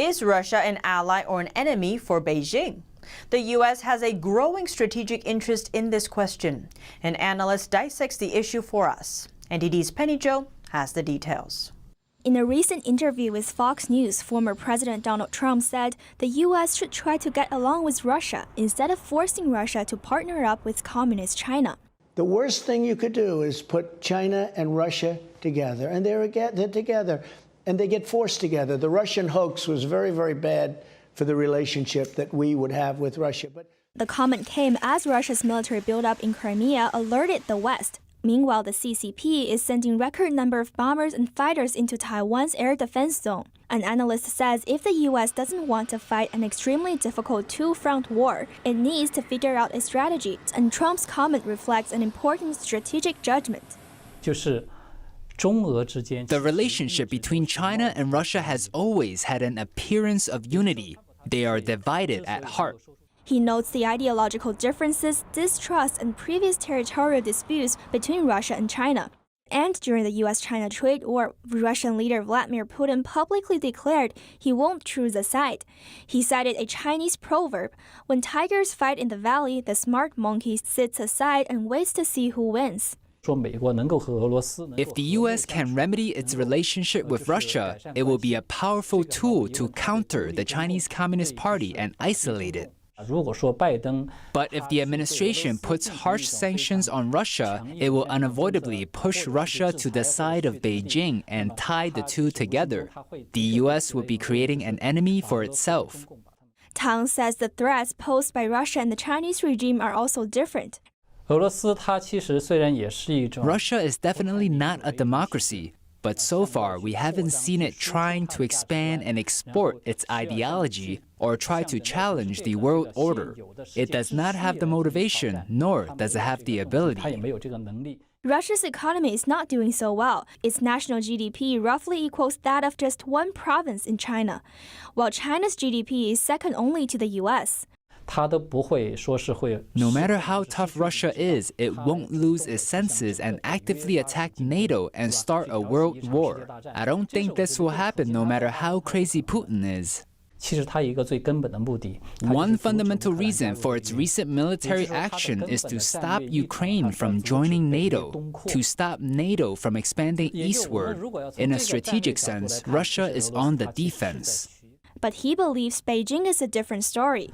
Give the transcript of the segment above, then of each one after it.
Is Russia an ally or an enemy for Beijing? The U.S. has a growing strategic interest in this question. An analyst dissects the issue for us. NTD's Penny Zhou has the details. In a recent interview with Fox News, former President Donald Trump said the U.S. should try to get along with Russia instead of forcing Russia to partner up with communist China. The worst thing you could do is put China and Russia together, and they're together, and they get forced together. The Russian hoax was very, very bad for the relationship that we would have with Russia. The comment came as Russia's military buildup in Crimea alerted the West. Meanwhile, the CCP is sending record number of bombers and fighters into Taiwan's air defense zone. An analyst says if the U.S. doesn't want to fight an extremely difficult two-front war, it needs to figure out a strategy, and Trump's comment reflects an important strategic judgment. The relationship between China and Russia has always had an appearance of unity. They are divided at heart. He notes the ideological differences, distrust, and previous territorial disputes between Russia and China. And during the U.S.-China trade war, Russian leader Vladimir Putin publicly declared he won't choose a side. He cited a Chinese proverb, "When tigers fight in the valley, the smart monkey sits aside and waits to see who wins." If the U.S. can remedy its relationship with Russia, it will be a powerful tool to counter the Chinese Communist Party and isolate it. But if the administration puts harsh sanctions on Russia, it will unavoidably push Russia to the side of Beijing and tie the two together. The U.S. will be creating an enemy for itself. Tang says the threats posed by Russia and the Chinese regime are also different. Russia is definitely not a democracy, but so far we haven't seen it trying to expand and export its ideology or try to challenge the world order. It does not have the motivation, nor does it have the ability. Russia's economy is not doing so well. Its national GDP roughly equals that of just one province in China, while China's GDP is second only to the U.S. No matter how tough Russia is, it won't lose its senses and actively attack NATO and start a world war. I don't think this will happen no matter how crazy Putin is. One fundamental reason for its recent military action is to stop Ukraine from joining NATO, to stop NATO from expanding eastward. In a strategic sense, Russia is on the defense. But he believes Beijing is a different story.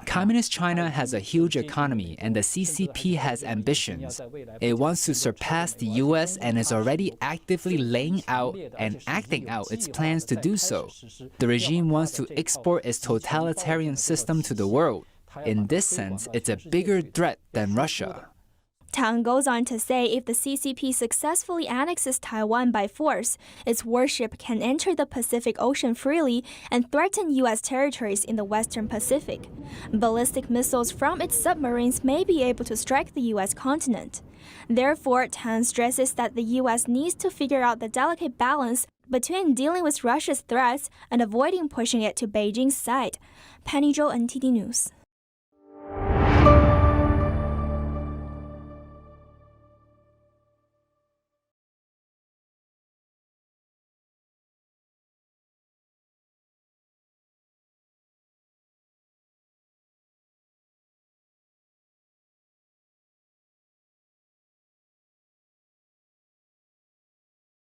Communist China has a huge economy, and the CCP has ambitions. It wants to surpass the U.S. and is already actively laying out and acting out its plans to do so. The regime wants to export its totalitarian system to the world. In this sense, it's a bigger threat than Russia. Tang goes on to say if the CCP successfully annexes Taiwan by force, its warship can enter the Pacific Ocean freely and threaten U.S. territories in the Western Pacific. Ballistic missiles from its submarines may be able to strike the U.S. continent. Therefore, Tang stresses that the U.S. needs to figure out the delicate balance between dealing with Russia's threats and avoiding pushing it to Beijing's side. Penny Zhou, NTD News.